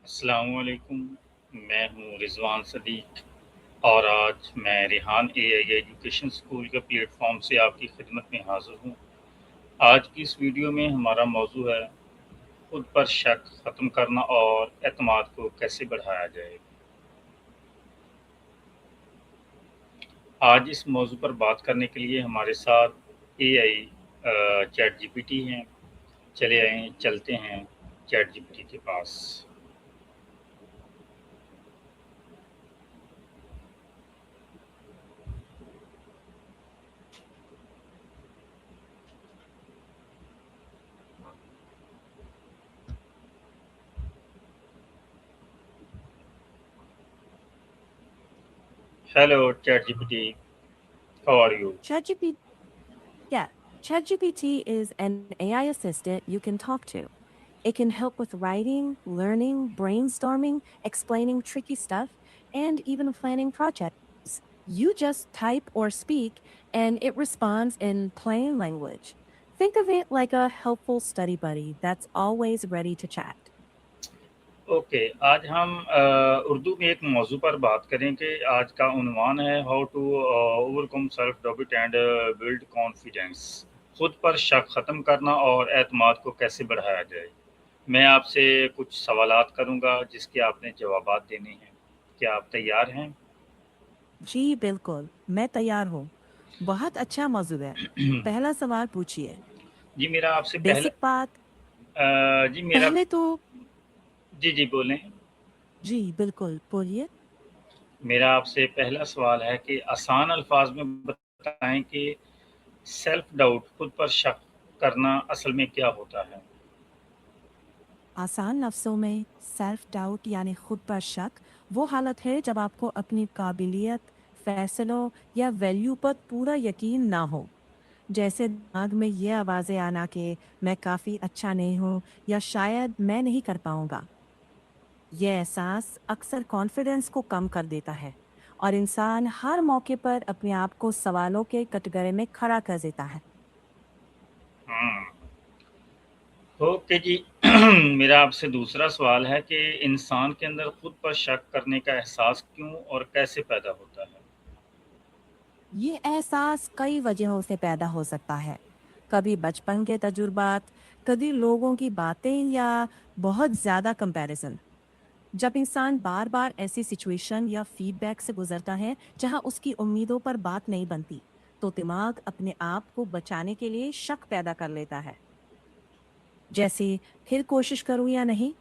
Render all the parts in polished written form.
अस्सलामुअलैकुम। मैं हूँ रिज़वान सदीक और आज मैं रेहान एआई एजुकेशन स्कूल के प्लेटफॉर्म से आपकी खिदमत में हाज़िर हूँ। आज की इस वीडियो में हमारा मौजू है खुद पर शक ख़त्म करना और एतमाद को कैसे बढ़ाया जाए। आज इस मौजू पर बात करने के लिए हमारे साथ एआई चैट जीपीटी हैं। चले आएँ चलते हैं चैट जीपीटी के पास। Hello ChatGPT, how are you? ChatGPT, yeah, ChatGPT is an AI assistant you can talk to. It can help with writing, learning, brainstorming, explaining tricky stuff, and even planning projects. You just type or speak, and it responds in plain language. Think of it like a helpful study buddy that's always ready to chat. Okay, आज हम उर्दू में एक मौजू पर बात करें कि आज का उन्वान है how to overcome self doubt and build confidence. खुद पर शक ख़त्म करना और एतमाद को कैसे बढ़ाया जाए। मैं आपसे कुछ सवालात करूंगा जिसके आपने जवाबात देने हैं। क्या आप तैयार हैं? जी बिल्कुल, मैं तैयार हूँ। बहुत अच्छा मौजूद है। पहला सवाल पूछिए। जी मेरा आपसे पहला बेसिक बात जी मेरा पहले तो जी जी बोलें। जी बिल्कुल बोलिए। मेरा आपसे पहला सवाल है कि आसान अल्फाज में बताएं कि सेल्फ डाउट, खुद पर शक करना असल में क्या होता है? आसान लफ्ज़ों में सेल्फ डाउट यानी खुद पर शक वो हालत है जब आपको अपनी काबिलियत, फैसलों या वैल्यू पर पूरा यकीन ना हो। जैसे दिमाग में ये आवाज़ें आना कि मैं काफ़ी अच्छा नहीं हूँ या शायद मैं नहीं कर पाऊँगा। ये एहसास अक्सर कॉन्फिडेंस को कम कर देता है और इंसान हर मौके पर अपने आप को सवालों के कटघरे में खड़ा कर देता है। हुँ, ओके जी। मेरा आपसे दूसरा सवाल है कि इंसान के अंदर खुद पर शक करने का एहसास क्यों और कैसे पैदा होता है? ये एहसास कई वजहों से पैदा हो सकता है। कभी बचपन के तजुर्बात, कभी लोगों की बातें या बहुत ज़्यादा कंपैरिजन। जब इंसान बार बार ऐसी सिचुएशन या फीडबैक से गुजरता है जहां उसकी उम्मीदों पर बात नहीं बनती, तो दिमाग अपने आप को बचाने के लिए शक पैदा कर लेता है। जैसे फिर कोशिश करूं या नहीं।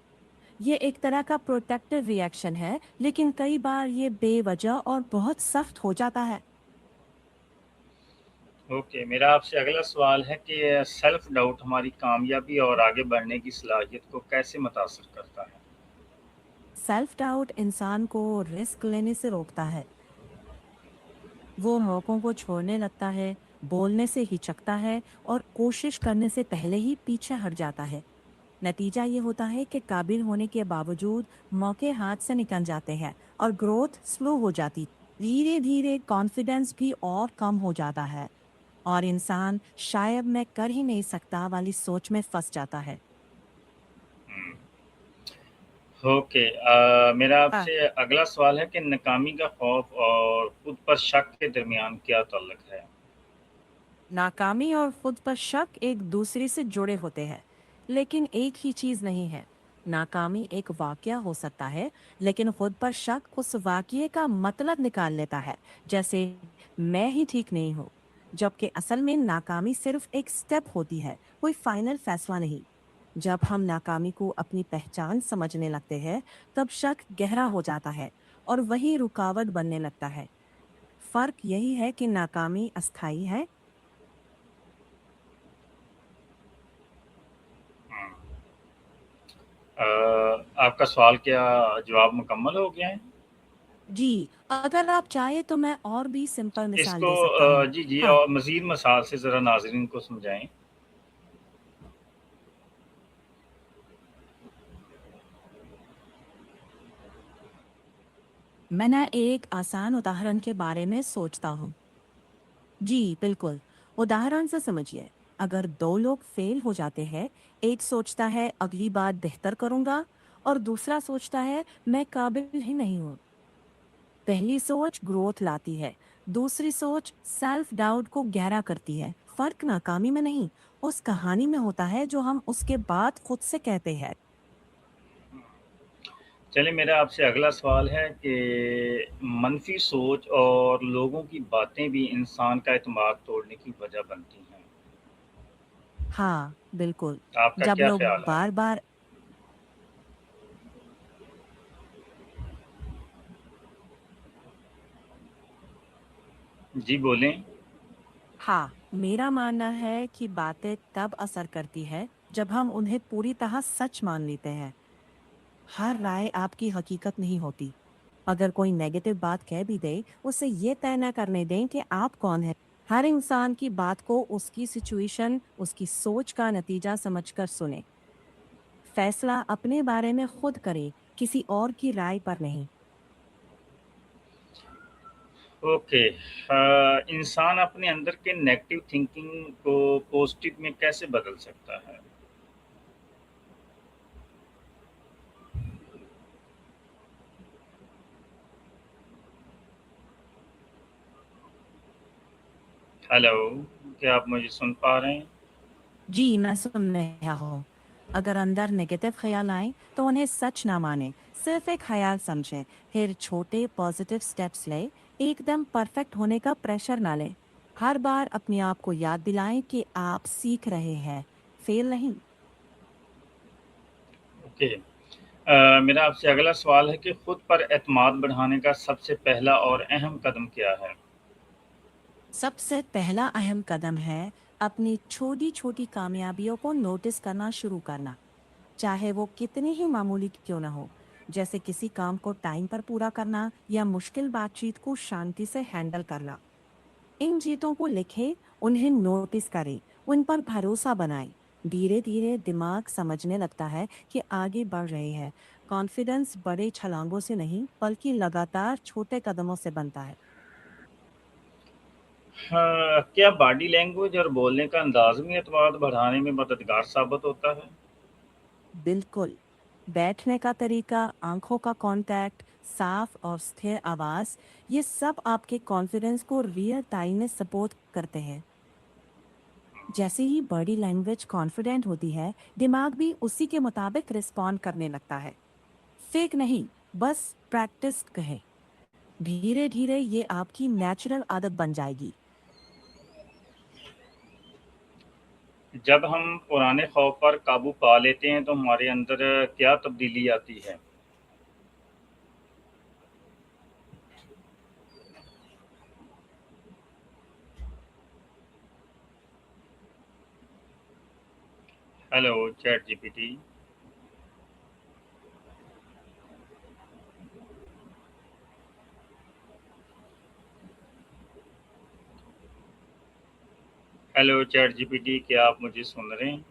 ये एक तरह का प्रोटेक्टिव रिएक्शन है, लेकिन कई बार ये बेवजह और बहुत सख्त हो जाता है। ओके, मेरा आपसे अगला सवाल है कि सेल्फ डाउट हमारी कामयाबी और आगे बढ़ने की सलाहियत को कैसे मुतासिर करता है? सेल्फ डाउट इंसान को रिस्क लेने से रोकता है। वो मौकों को छोड़ने लगता है, बोलने से हिचकता है और कोशिश करने से पहले ही पीछे हट जाता है। नतीजा ये होता है कि काबिल होने के बावजूद मौके हाथ से निकल जाते हैं और ग्रोथ स्लो हो जाती। धीरे धीरे कॉन्फिडेंस भी और कम हो जाता है और इंसान शायद मैं कर ही नहीं सकता वाली सोच में फंस जाता है। हुँ, ओके, मेरा हाँ, आपसे अगला सवाल है कि नाकामी का खौफ और खुद पर शक के दरमियान क्या ताल्लुक है? नाकामी और खुद पर शक एक दूसरे से जुड़े होते हैं, लेकिन एक ही चीज नहीं है। नाकामी एक वाकया हो सकता है, लेकिन खुद पर शक उस वाकये का मतलब निकाल लेता है। जैसे मैं ही ठीक नहीं हूँ, जबकि असल में नाकामी सिर्फ एक स्टेप होती है, कोई फाइनल फैसला नहीं। जब हम नाकामी को अपनी पहचान समझने लगते हैं, तब शक गहरा हो जाता है और वही रुकावट बनने लगता है। फर्क यही है कि नाकामी अस्थायी है। हुँ। आपका सवाल क्या जवाब मुकम्मल हो गया है? जी, अगर आप चाहें तो मैं और भी सिंपल मिसाल इसको दे सकता हूँ। जी, जी हाँ, और मज़ीद मसाल से ज़रा नाज़रीन को समझाएँ। मैं ना एक आसान उदाहरण के बारे में सोचता हूँ। जी, बिल्कुल। उदाहरण से समझिए, अगर 2 लोग फेल हो जाते हैं, एक सोचता है अगली बार बेहतर करूँगा और दूसरा सोचता है मैं काबिल ही नहीं हूँ। पहली सोच ग्रोथ लाती है, दूसरी सोच सेल्फ डाउट को गहरा करती है। फर्क नाकामी में नहीं, उस कहानी में होता है जो हम उसके बाद खुद से कहते हैं। चलिए मेरा आपसे अगला सवाल है कि मनफ़ी सोच और लोगों की बातें भी इंसान का एतमाद तोड़ने की वजह बनती हैं। हाँ, बिल्कुल। आपका जब क्या लोग ख़्याल है? बार बार जी, बोलें। हाँ, मेरा मानना है कि बातें तब असर करती है जब हम उन्हें पूरी तरह सच मान लेते हैं। हर राय आपकी हकीकत नहीं होती। अगर कोई नेगेटिव बात कह भी दे, उसे ये तय न करने दें कि आप कौन हैं। हर इंसान की बात को उसकी सिचुएशन, उसकी सोच का नतीजा समझकर सुने। फैसला अपने बारे में खुद करें, किसी और की राय पर नहीं। ओके। इंसान अपने अंदर के नेगेटिव थिंकिंग को पॉज़िटिव में कैसे बदल सकता है? हेलो, क्या आप मुझे सुन पा रहे हैं? जी, मैं सुन रहा हूँ। अगर अंदर नेगेटिव ख्याल आए, तो उन्हें सच ना माने, सिर्फ एक ख्याल समझें, फिर छोटे पॉजिटिव स्टेप्स लें, एकदम परफेक्ट होने का प्रेशर ना लें। हर बार अपने आप को याद दिलाएं कि आप सीख रहे हैं, फेल नहीं। ओके। मेरा आपसे अगला सवाल है कि खुद पर एतमाद बढ़ाने का सबसे पहला और अहम कदम क्या है? सबसे पहला अहम कदम है अपनी छोटी छोटी कामयाबियों को नोटिस करना शुरू करना, चाहे वो कितनी ही मामूली क्यों ना हो। जैसे किसी काम को टाइम पर पूरा करना या मुश्किल बातचीत को शांति से हैंडल करना। इन जीतों को लिखें, उन्हें नोटिस करें, उन पर भरोसा बनाएं। धीरे धीरे दिमाग समझने लगता है कि आगे बढ़ रहे हैं। कॉन्फिडेंस बड़े छलांगों से नहीं, बल्कि लगातार छोटे कदमों से बनता है। हाँ, क्या बॉडी लैंग्वेज और बोलने का अंदाज़ भी एतमाद बढ़ाने में मददगार साबित होता है? बिल्कुल। बैठने का तरीका, आंखों का कांटेक्ट, साफ और स्थिर आवाज, ये सब आपके कॉन्फिडेंस को रियल टाइम में सपोर्ट करते हैं। जैसे ही बॉडी लैंग्वेज कॉन्फिडेंट होती है, दिमाग भी उसी के मुताबिक रिस्पॉन्ड करने लगता है। फेक नहीं, बस प्रैक्टिस कहे। धीरे धीरे ये आपकी नेचुरल आदत बन जाएगी। जब हम पुराने खौफ पर काबू पा लेते हैं तो हमारे अंदर क्या तब्दीली आती है? Hello chat GPT. Hello chat GPT, क्या आप मुझे सुन रहे हैं?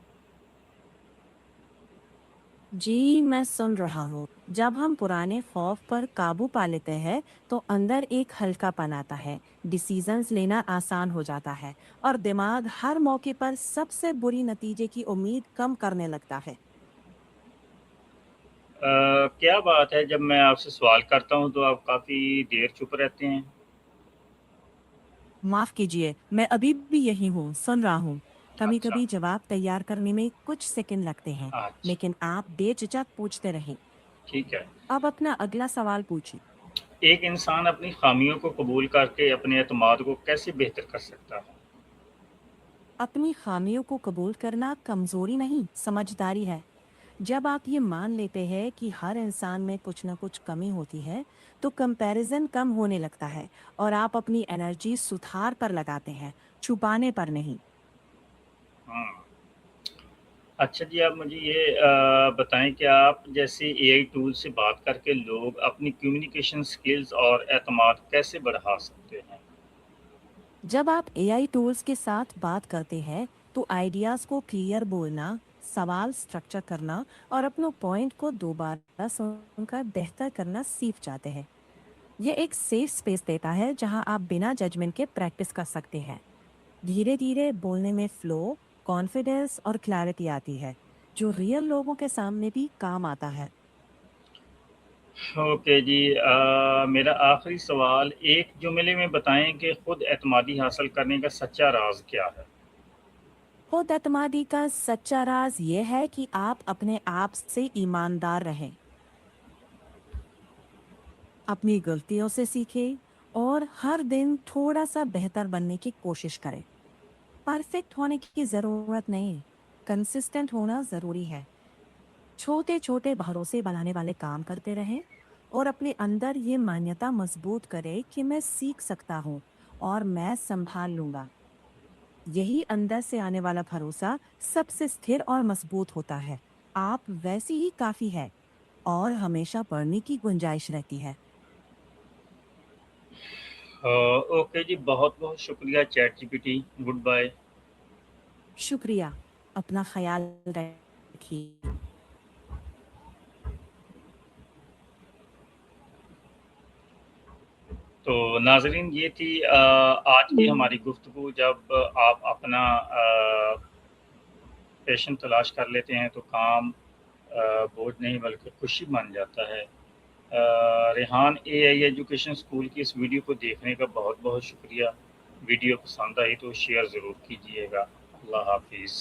जी, मैं सुन रहा हूँ। जब हम पुराने खौफ पर काबू पा लेते हैं, तो अंदर एक हल्कापन आता है, डिसीजंस लेना आसान हो जाता है और दिमाग हर मौके पर सबसे बुरी नतीजे की उम्मीद कम करने लगता है। क्या बात है, जब मैं आपसे सवाल करता हूँ तो आप काफ़ी देर चुप रहते हैं। माफ कीजिए, मैं अभी भी यही हूँ, सुन रहा हूँ। अच्छा। कभी-कभी जवाब तैयार करने में कुछ सेकंड लगते हैं, अच्छा। लेकिन आप बेझिझक पूछते रहें। ठीक है। अब अपना अगला सवाल पूछिए। एक इंसान अपनी खामियों को कबूल करके अपने एतमाद को कैसे बेहतर कर सकता है? अपनी खामियों को कबूल करना कमजोरी नहीं, समझदारी है। जब आप ये मान लेते हैं कि हर इंसान में कुछ ना कुछ कमी होती है, तो कंपैरिजन कम होने लगता है और आप अपनी एनर्जी सुधार पर लगाते हैं, छुपाने पर नहीं। हाँ। अच्छा जी, आप मुझे ये बताएँ कि आप जैसे एआई टूल से बात करके लोग अपनी कम्युनिकेशन स्किल्स और एतमाद कैसे बढ़ा सकते हैं? जब आप एआई टूल्स के साथ बात करते हैं, तो आइडियाज को क्लियर बोलना, सवाल स्ट्रक्चर करना और अपनों पॉइंट को दोबारा सुनकर बेहतर करना सीख जाते हैं। ये एक सेफ स्पेस देता है जहां आप बिना जजमेंट के प्रैक्टिस कर सकते हैं। धीरे धीरे बोलने में फ्लो, कॉन्फिडेंस और क्लैरिटी आती है, जो रियल लोगों के सामने भी काम आता है। ओके जी, मेरा आखिरी सवाल, एक जुमले में बताएं कि खुद एतमादी हासिल करने का सच्चा राज क्या है? खुद एतमादी का सच्चा राज ये है कि आप अपने आप से ईमानदार रहें, अपनी गलतियों से सीखें और हर दिन थोड़ा सा बेहतर बनने की कोशिश करें। परफेक्ट होने की जरूरत नहीं, कंसिस्टेंट होना जरूरी है। छोटे छोटे भरोसे बनाने वाले काम करते रहें और अपने अंदर ये मान्यता मजबूत करें कि मैं सीख सकता हूँ और मैं संभाल लूंगा। यही अंदर से आने वाला भरोसा सबसे स्थिर और मजबूत होता है। आप वैसी ही काफी है और हमेशा बढ़ने की गुंजाइश रहती है। ओके जी, बहुत-बहुत शुक्रिया चैट जीपीटी, गुड बाय। शुक्रिया। अपना ख्याल रखिए। तो नाज़रीन, ये थी आज की हमारी गुफ्तगू। जब आप अपना पैशन तलाश कर लेते हैं तो काम बोझ नहीं बल्कि खुशी बन जाता है। रेहान एआई एजुकेशन स्कूल की इस वीडियो को देखने का बहुत-बहुत शुक्रिया। वीडियो पसंद आई तो शेयर ज़रूर कीजिएगा। अल्लाह हाफ़िज़।